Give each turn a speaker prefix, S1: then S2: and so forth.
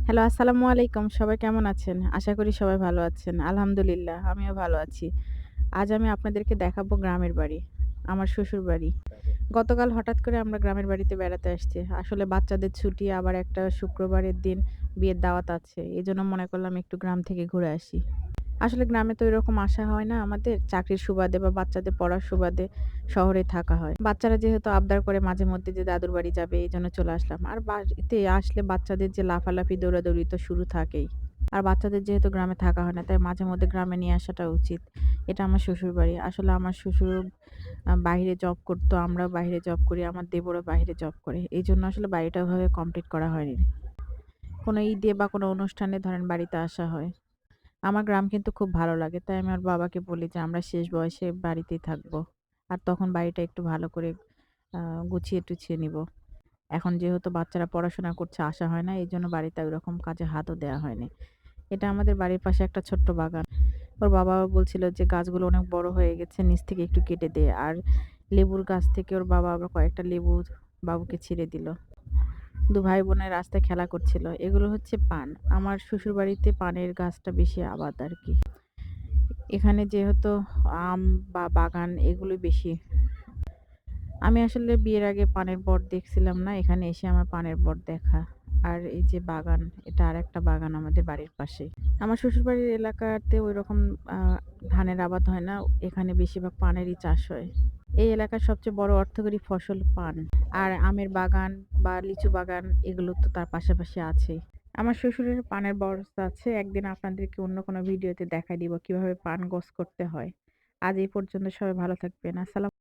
S1: Hello, আসসালামু আলাইকুম। সবাই কেমন আছেন? আশা করি সবাই ভালো আছেন। আলহামদুলিল্লাহ, আমিও ভালো আছি। আজ আমি আপনাদেরকে দেখাবো গ্রামের বাড়ি, আমার শ্বশুর বাড়ি। গতকাল হঠাৎ করে আমরা গ্রামের বাড়িতে বেড়াতে আসছি। আসলে বাচ্চাদের ছুটি, আবার একটা শুক্রবারের দিন বিয়ের দাওয়াত আছে। এজন্য মনে করলাম একটু গ্রাম থেকে ঘুরে আসি। আসলে গ্রামে তো এরকম আসা হয় না আমাদের। চাকরির সুবাদে বা বাচ্চাদের পড়ার সুবাদে শহরে থাকা হয়। বাচ্চারা যেহেতু আবদার করে মাঝে মধ্যে যে দাদুর বাড়ি যাবে, এজন্য চলে আসলাম। আর বাড়িতে আসলে বাচ্চাদের যে লাফালাফি দৌড়াদৌড়ি তো শুরু থাকেই। আর বাচ্চাদের যেহেতু গ্রামে থাকা হয় না, তাই মাঝে মধ্যে গ্রামে নিয়ে আসাটা উচিত। এটা আমার শ্বশুরবাড়ি। আসলে আমার শ্বশুর বাহিরে জব করতো, আমরাও বাহিরে জব করি, আমার দেবরও বাহিরে জব করে। এইজন্য আসলে বাড়িটা ওভাবে কমপ্লিট করা হয়নি। কোনো ঈদে বা কোনো অনুষ্ঠানে ধরেন বাড়িতে আসা হয়। আমার গ্রাম কিন্তু খুব ভালো লাগে। তাই আমি আমার বাবাকে বলি যে, "আমরা শেষ বয়সে বাড়িতেই থাকবো। আর তখন বাড়িটা একটু ভালো করে আ গুছিয়ে-টুছিয়ে নিবো।" এখন যেহেতু বাচ্চারা পড়াশোনা করছে, আসা হয় না। এজন্য বাড়িতে ওইরকম কাজে হাতও দেয়া হয়নি। এটা আমাদের বাড়ির পাশে একটা ছোট্ট বাগান। ওর বাবাও বলছিল যে, "গাছগুলো অনেক বড় হয়ে গেছে, নিচ থেকে একটু কেটে দে।" আর লেবুর গাছ থেকে ওর বাবা আবার কয়েকটা লেবু বাবুকে ছিঁড়ে দিল। ২ ভাই-বোনের রাস্তায় খেলা করছিল। এগুলো হচ্ছে পান। আমার শ্বশুরবাড়িতে পানের গাছটা বেশি আবাদ আরকি। এখানে যেহেতু আম বা বাগান এগুলোই বেশি। আমি আসলে বিয়ের আগে পানের বট দেখছিলাম না। এখানে এসে আমার পানের বট দেখা। আর এই যে বাগান, এটা আরেকটা বাগান আমাদের বাড়ির পাশেই। আমার শ্বশুরবাড়ির এলাকাতে ঐরকম আ ধানের আবাদ হয় না। এখানে বেশিরভাগ পানেরই চাষ হয়। এই এলাকার সবচেয়ে বড় অর্থকরী ফসল পান। আর আমের বাগান বা লিচু বাগান এগুলো তো তার পাশাপাশি আছেই। আমার শ্বশুরের পানের বরজ আছে। একদিন আপনাদেরকে অন্য কোনো ভিডিওতে দেখায় দিব কিভাবে পান গোছ করতে হয়। আজ এই পর্যন্ত সবাই ভালো থাকবেন। আসসালামু